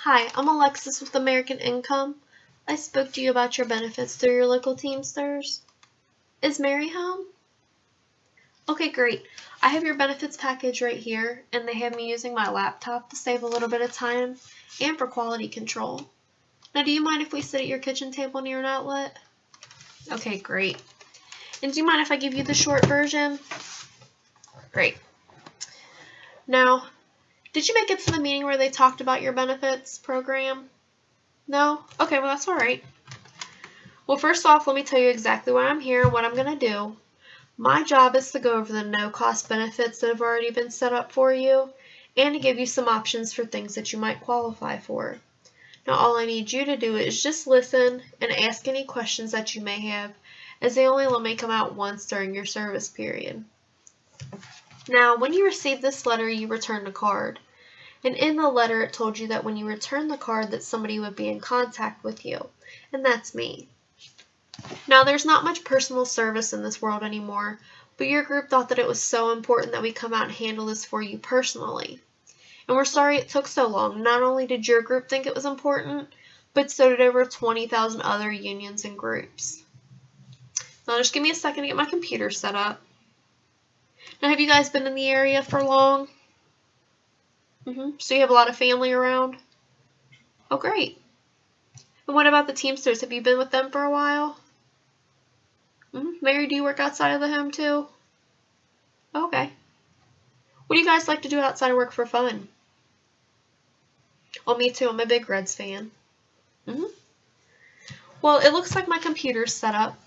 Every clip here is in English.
Hi, I'm Alexis with American Income. I spoke to you about your benefits through your local Teamsters. Is Mary home? Okay, great. I have your benefits package right here, and they have me using my laptop to save a little bit of time and for quality control. Now, do you mind if we sit at your kitchen table near an outlet? Okay, great. And do you mind if I give you the short version? Great. Now, did you make it to the meeting where they talked about your benefits program? No? Okay, well, that's all right. Well, first off, let me tell you exactly why I'm here and what I'm going to do. My job is to go over the no-cost benefits that have already been set up for you and to give you some options for things that you might qualify for. Now, all I need you to do is just listen and ask any questions that you may have, as they only let me come out once during your service period. Now, when you received this letter, you returned a card. And in the letter, it told you that when you returned the card that somebody would be in contact with you, and that's me. Now, there's not much personal service in this world anymore, but your group thought that it was so important that we come out and handle this for you personally. And we're sorry it took so long. Not only did your group think it was important, but so did over 20,000 other unions and groups. Now, just give me a second to get my computer set up. Now, have you guys been in the area for long? So you have a lot of family around? Oh, great. And what about the Teamsters? Have you been with them for a while? Mary, do you work outside of the home too? Okay. What do you guys like to do outside of work for fun? Oh, me too. I'm a big Reds fan. Well, it looks like my computer's set up.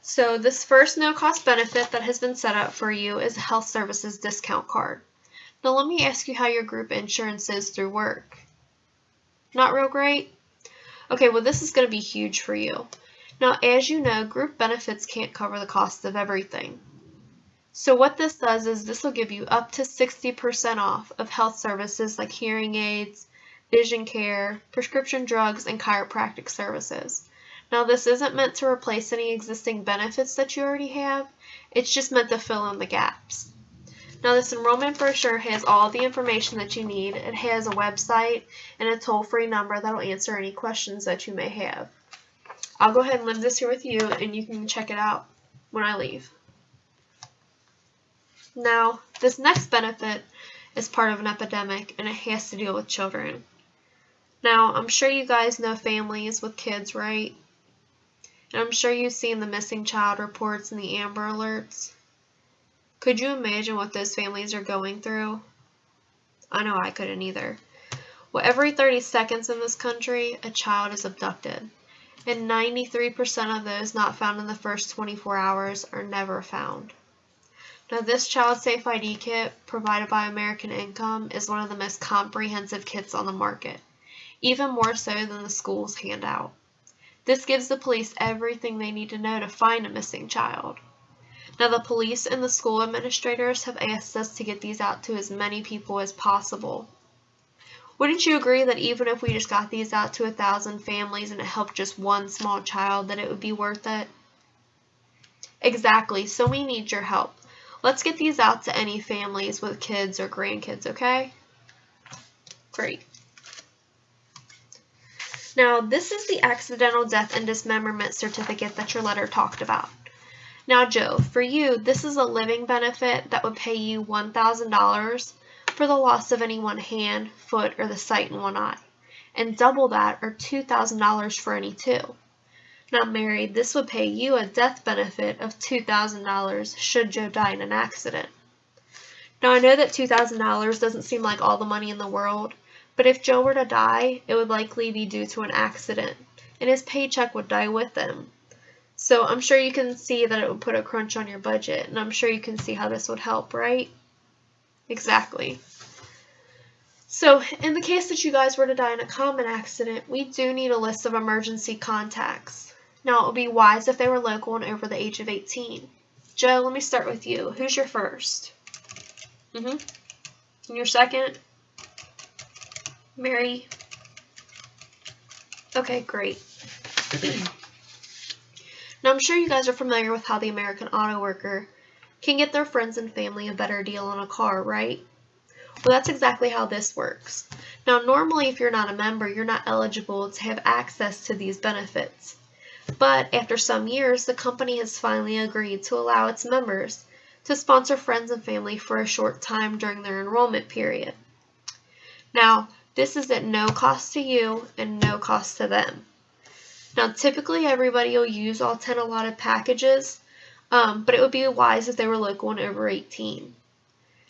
So this first no-cost benefit that has been set up for you is a health services discount card. Now let me ask you how your group insurance is through work. Not real great? Okay, well this is going to be huge for you. Now, as you know, group benefits can't cover the cost of everything. So what this does is this will give you up to 60% off of health services like hearing aids, vision care, prescription drugs, and chiropractic services. Now, this isn't meant to replace any existing benefits that you already have. It's just meant to fill in the gaps. Now, this enrollment brochure has all the information that you need. It has a website and a toll-free number that will answer any questions that you may have. I'll go ahead and leave this here with you, and you can check it out when I leave. Now, this next benefit is part of an epidemic, and it has to deal with children. Now, I'm sure you guys know families with kids, right? And I'm sure you've seen the missing child reports and the Amber Alerts. Could you imagine what those families are going through? I know I couldn't either. Well, every 30 seconds in this country, a child is abducted. And 93% of those not found in the first 24 hours are never found. Now, this Child Safe ID kit provided by American Income is one of the most comprehensive kits on the market, even more so than the school's handout. This gives the police everything they need to know to find a missing child. Now, the police and the school administrators have asked us to get these out to as many people as possible. Wouldn't you agree that even if we just got these out to 1,000 families and it helped just one small child, that it would be worth it? Exactly, so we need your help. Let's get these out to any families with kids or grandkids, okay? Great. Now, this is the accidental death and dismemberment certificate that your letter talked about. Now, Joe, for you, this is a living benefit that would pay you $1,000 for the loss of any one hand, foot, or the sight in one eye, and double that, or $2,000 for any two. Now, Mary, this would pay you a death benefit of $2,000 should Joe die in an accident. Now, I know that $2,000 doesn't seem like all the money in the world, but if Joe were to die, it would likely be due to an accident, and his paycheck would die with him. So I'm sure you can see that it would put a crunch on your budget, and I'm sure you can see how this would help, right? Exactly. So, in the case that you guys were to die in a common accident, we do need a list of emergency contacts. Now, it would be wise if they were local and over the age of 18. Joe, let me start with you. Who's your first? And your second? Mary? Okay, great. Now, I'm sure you guys are familiar with how the American Auto Worker can get their friends and family a better deal on a car, right? Well, that's exactly how this works. Now, normally if you're not a member, you're not eligible to have access to these benefits. But after some years, the company has finally agreed to allow its members to sponsor friends and family for a short time during their enrollment period. Now, this is at no cost to you and no cost to them. Now, typically everybody will use all 10 allotted packages, but it would be wise if they were local and over 18.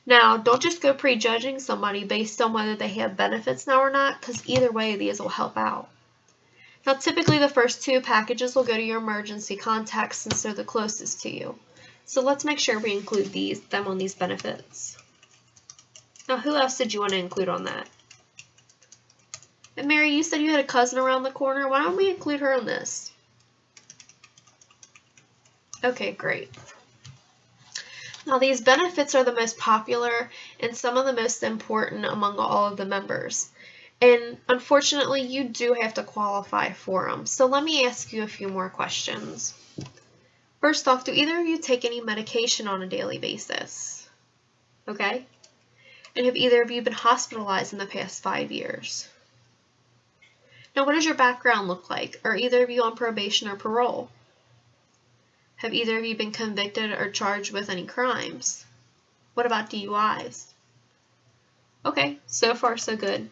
Now, don't just go prejudging somebody based on whether they have benefits now or not, because either way, these will help out. Now, typically the first 2 packages will go to your emergency contacts since they're the closest to you. So let's make sure we include them on these benefits. Now, who else did you want to include on that? And Mary, you said you had a cousin around the corner. Why don't we include her in this? Okay, great. Now, these benefits are the most popular and some of the most important among all of the members. And unfortunately, you do have to qualify for them. So let me ask you a few more questions. First off, do either of you take any medication on a daily basis? Okay. And have either of you been hospitalized in the past 5 years? Now, what does your background look like? Are either of you on probation or parole? Have either of you been convicted or charged with any crimes? What about DUIs? Okay, so far so good.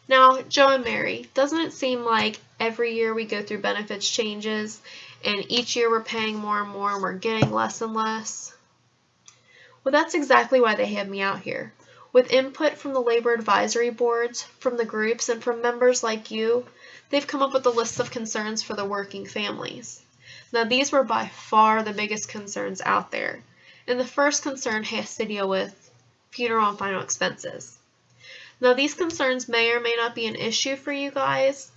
Now, Joe and Mary, doesn't it seem like every year we go through benefits changes and each year we're paying more and more and we're getting less and less? Well, that's exactly why they have me out here. With input from the labor advisory boards, from the groups, and from members like you, they've come up with a list of concerns for the working families. Now, these were by far the biggest concerns out there. And the first concern has to deal with funeral and final expenses. Now, these concerns may or may not be an issue for you guys,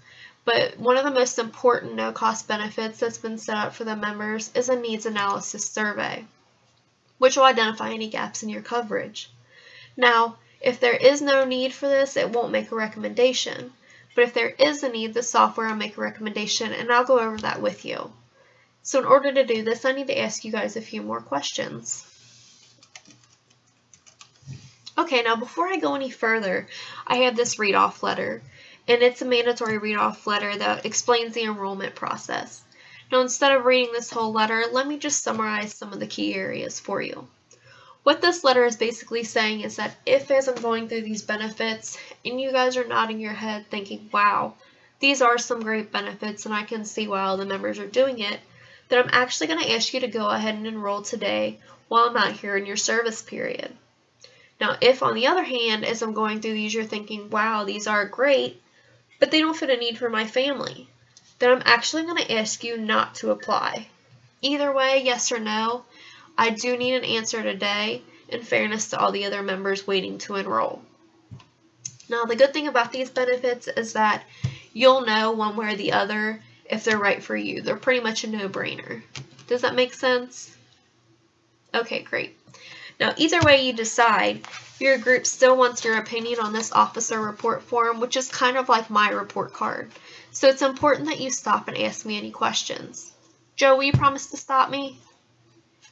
but one of the most important no-cost benefits that's been set up for the members is a needs analysis survey, which will identify any gaps in your coverage. Now, if there is no need for this, it won't make a recommendation. But if there is a need, the software will make a recommendation, and I'll go over that with you. So in order to do this, I need to ask you guys a few more questions. Okay, now before I go any further, I have this read-off letter, and it's a mandatory read-off letter that explains the enrollment process. Now, instead of reading this whole letter, let me just summarize some of the key areas for you. What this letter is basically saying is that if, as I'm going through these benefits, and you guys are nodding your head thinking, wow, these are some great benefits and I can see why all the members are doing it, then I'm actually going to ask you to go ahead and enroll today while I'm out here in your service period. Now, if on the other hand, as I'm going through these, you're thinking, wow, these are great, but they don't fit a need for my family, then I'm actually going to ask you not to apply. Either way, yes or no, I do need an answer today, in fairness to all the other members waiting to enroll. Now, the good thing about these benefits is that you'll know one way or the other if they're right for you. They're pretty much a no-brainer. Does that make sense? Okay, great. Now, either way you decide, your group still wants your opinion on this officer report form, which is kind of like my report card. So it's important that you stop and ask me any questions. Joe, will you promise to stop me?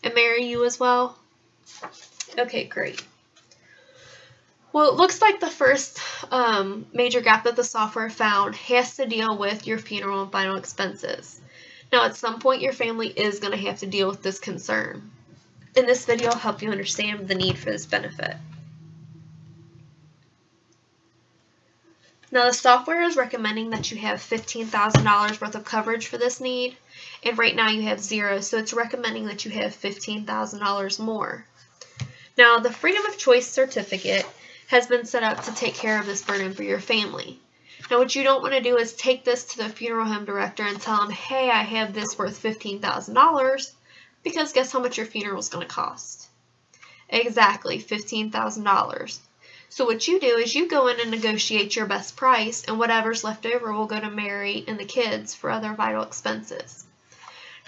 And Mary, you as well? Okay, great. Well, it looks like the first major gap that the software found has to deal with your funeral and final expenses. Now, at some point, your family is going to have to deal with this concern. In this video, I'll help you understand the need for this benefit. Now, the software is recommending that you have $15,000 worth of coverage for this need, and right now you have 0, so it's recommending that you have $15,000 more. Now, the Freedom of Choice certificate has been set up to take care of this burden for your family. Now, what you don't want to do is take this to the funeral home director and tell them, hey, I have this worth $15,000, because guess how much your funeral is going to cost? Exactly, $15,000. So what you do is you go in and negotiate your best price, and whatever's left over will go to Mary and the kids for other vital expenses.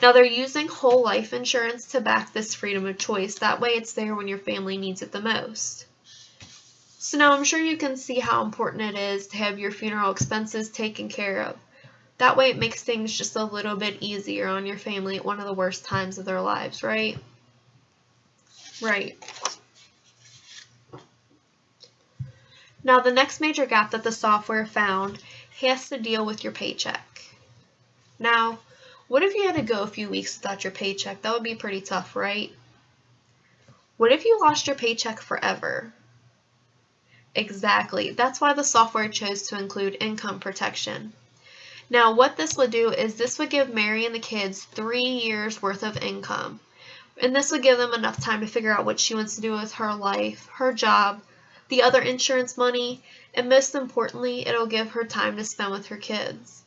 Now, they're using whole life insurance to back this freedom of choice. That way it's there when your family needs it the most. So now I'm sure you can see how important it is to have your funeral expenses taken care of. That way it makes things just a little bit easier on your family at one of the worst times of their lives, right? Right. Now, the next major gap that the software found has to deal with your paycheck. Now, what if you had to go a few weeks without your paycheck? That would be pretty tough, right? What if you lost your paycheck forever? Exactly. That's why the software chose to include income protection. Now, what this would do is this would give Mary and the kids 3 years worth of income. And this would give them enough time to figure out what she wants to do with her life, her job, the other insurance money, and most importantly, it'll give her time to spend with her kids.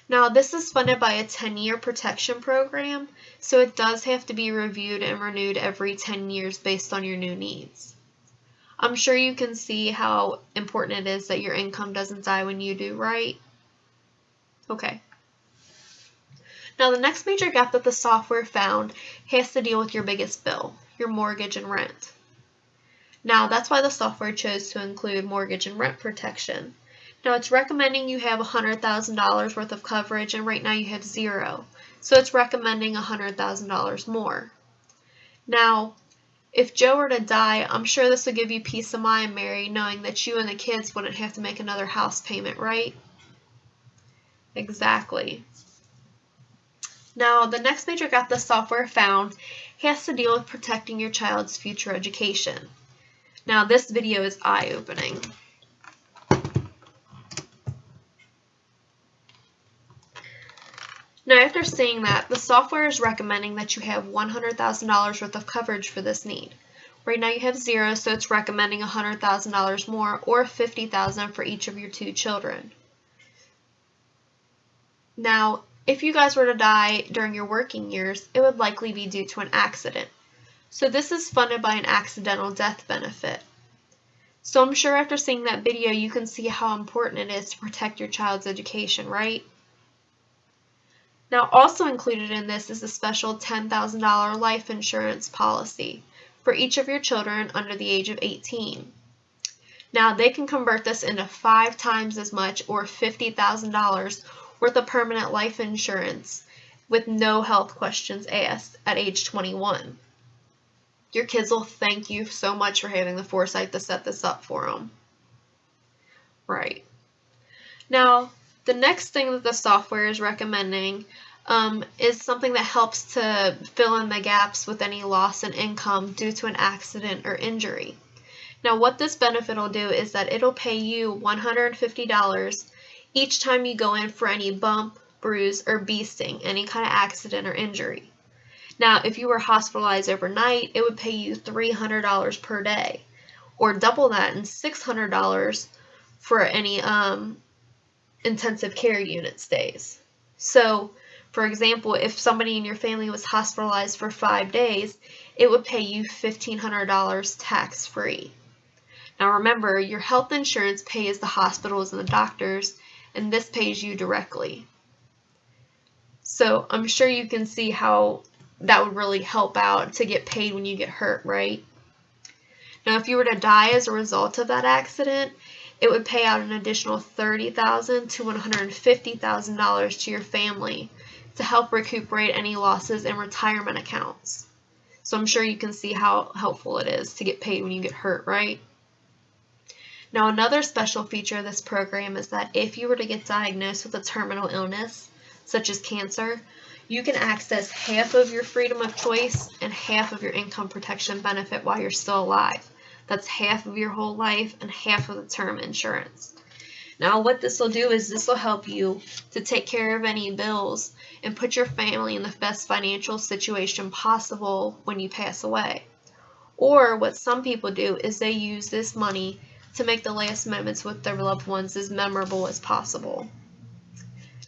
Now, this is funded by a 10-year protection program, so it does have to be reviewed and renewed every 10 years based on your new needs. I'm sure you can see how important it is that your income doesn't die when you do, right? Okay. Now, the next major gap that the software found has to deal with your biggest bill, your mortgage and rent. Now, that's why the software chose to include mortgage and rent protection. Now, it's recommending you have $100,000 worth of coverage, and right now you have zero. So it's recommending $100,000 more. Now, if Joe were to die, I'm sure this would give you peace of mind, Mary, knowing that you and the kids wouldn't have to make another house payment, right? Exactly. Now, the next major gap the software found has to deal with protecting your child's future education. Now, this video is eye-opening. Now, after seeing that, the software is recommending that you have $100,000 worth of coverage for this need. Right now you have zero, so it's recommending $100,000 more, or $50,000 for each of your 2 children. Now, if you guys were to die during your working years, it would likely be due to an accident. So this is funded by an accidental death benefit. So I'm sure after seeing that video, you can see how important it is to protect your child's education, right? Now, also included in this is a special $10,000 life insurance policy for each of your children under the age of 18. Now, they can convert this into 5 times as much, or $50,000 worth of permanent life insurance with no health questions asked at age 21. Your kids will thank you so much for having the foresight to set this up for them. Right. Now, the next thing that the software is recommending is something that helps to fill in the gaps with any loss in income due to an accident or injury. Now, what this benefit will do is that it'll pay you $150 each time you go in for any bump, bruise, or bee sting, any kind of accident or injury. Now, if you were hospitalized overnight, it would pay you $300 per day, or double that and $600 for any intensive care unit stays. So, for example, if somebody in your family was hospitalized for 5 days, it would pay you $1,500 tax-free. Now remember, your health insurance pays the hospitals and the doctors, and this pays you directly. So I'm sure you can see how that would really help out to get paid when you get hurt, right? Now, if you were to die as a result of that accident, it would pay out an additional $30,000 to $150,000 to your family to help recuperate any losses in retirement accounts. So I'm sure you can see how helpful it is to get paid when you get hurt, right? Now, another special feature of this program is that if you were to get diagnosed with a terminal illness, such as cancer, you can access half of your freedom of choice and half of your income protection benefit while you're still alive. That's half of your whole life and half of the term insurance. Now, what this will do is this will help you to take care of any bills and put your family in the best financial situation possible when you pass away. Or what some people do is they use this money to make the last moments with their loved ones as memorable as possible.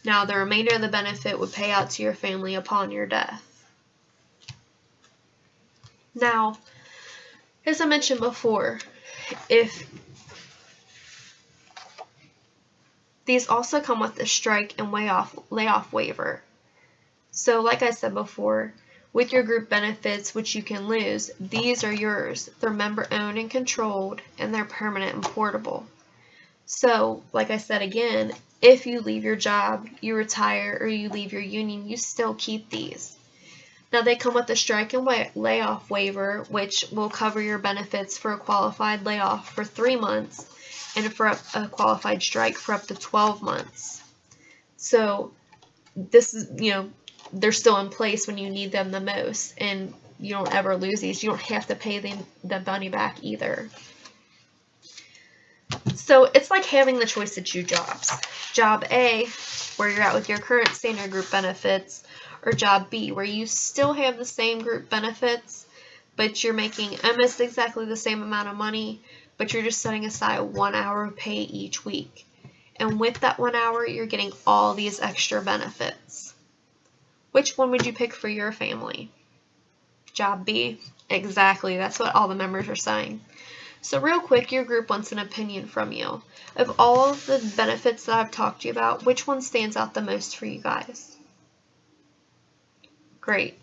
Now, the remainder of the benefit would pay out to your family upon your death. Now, as I mentioned before, these also come with a strike and layoff waiver. So, like I said before, with your group benefits, which you can lose, these are yours. They're member-owned and controlled, and they're permanent and portable. So, like I said again, if you leave your job, you retire, or you leave your union, you still keep these. Now, they come with a strike and layoff waiver, which will cover your benefits for a qualified layoff for 3 months, and for a qualified strike for up to 12 months. So this is, they're still in place when you need them the most, and you don't ever lose these. You don't have to pay the money back either. So it's like having the choice to choose jobs. Job A, where you're at with your current standard group benefits, or job B, where you still have the same group benefits, but you're making almost exactly the same amount of money, but you're just setting aside 1 hour of pay each week. And with that 1 hour, you're getting all these extra benefits. Which one would you pick for your family? Job B? Exactly, that's what all the members are saying. So real quick, your group wants an opinion from you. Of all of the benefits that I've talked to you about, which one stands out the most for you guys? Great.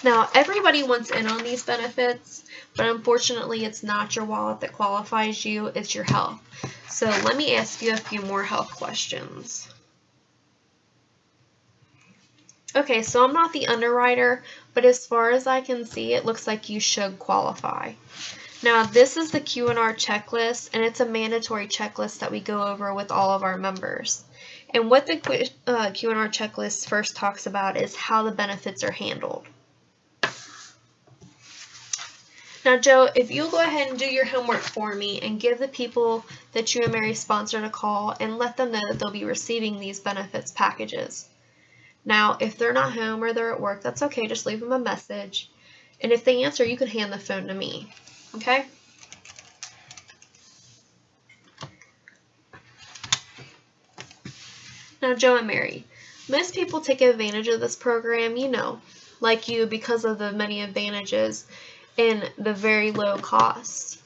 Now, everybody wants in on these benefits, but unfortunately, it's not your wallet that qualifies you, it's your health. So let me ask you a few more health questions. Okay, so I'm not the underwriter, but as far as I can see, it looks like you should qualify. Now, this is the Q&R checklist, and it's a mandatory checklist that we go over with all of our members. And what the Q&R checklist first talks about is how the benefits are handled. Now, Joe, if you'll go ahead and do your homework for me and give the people that you and Mary sponsored a call and let them know that they'll be receiving these benefits packages. Now, if they're not home or they're at work, that's okay. Just leave them a message. And if they answer, you can hand the phone to me. Okay? Now, Joe and Mary, most people take advantage of this program, like you, because of the many advantages and the very low costs.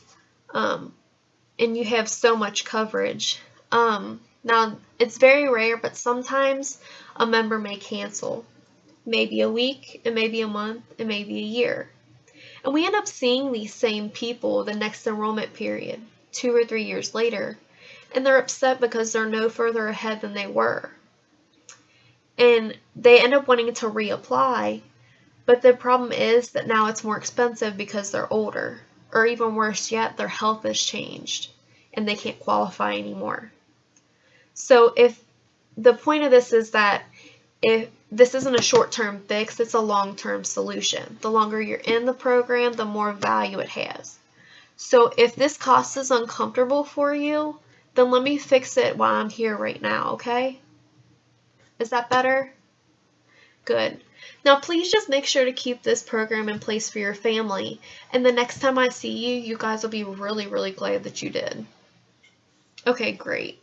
And you have so much coverage. Now, it's very rare, but sometimes a member may cancel. Maybe a week, it may be a month, it may be a year. And we end up seeing these same people the next enrollment period, 2 or 3 years later, and they're upset because they're no further ahead than they were. And they end up wanting to reapply, but the problem is that now it's more expensive because they're older, or even worse yet, their health has changed, and they can't qualify anymore. So if the point of this is that if this isn't a short-term fix, it's a long-term solution. The longer you're in the program, the more value it has. So if this cost is uncomfortable for you, then let me fix it while I'm here right now, okay? Is that better? Good. Now please just make sure to keep this program in place for your family, and the next time I see you, you guys will be really, really glad that you did. Okay, great.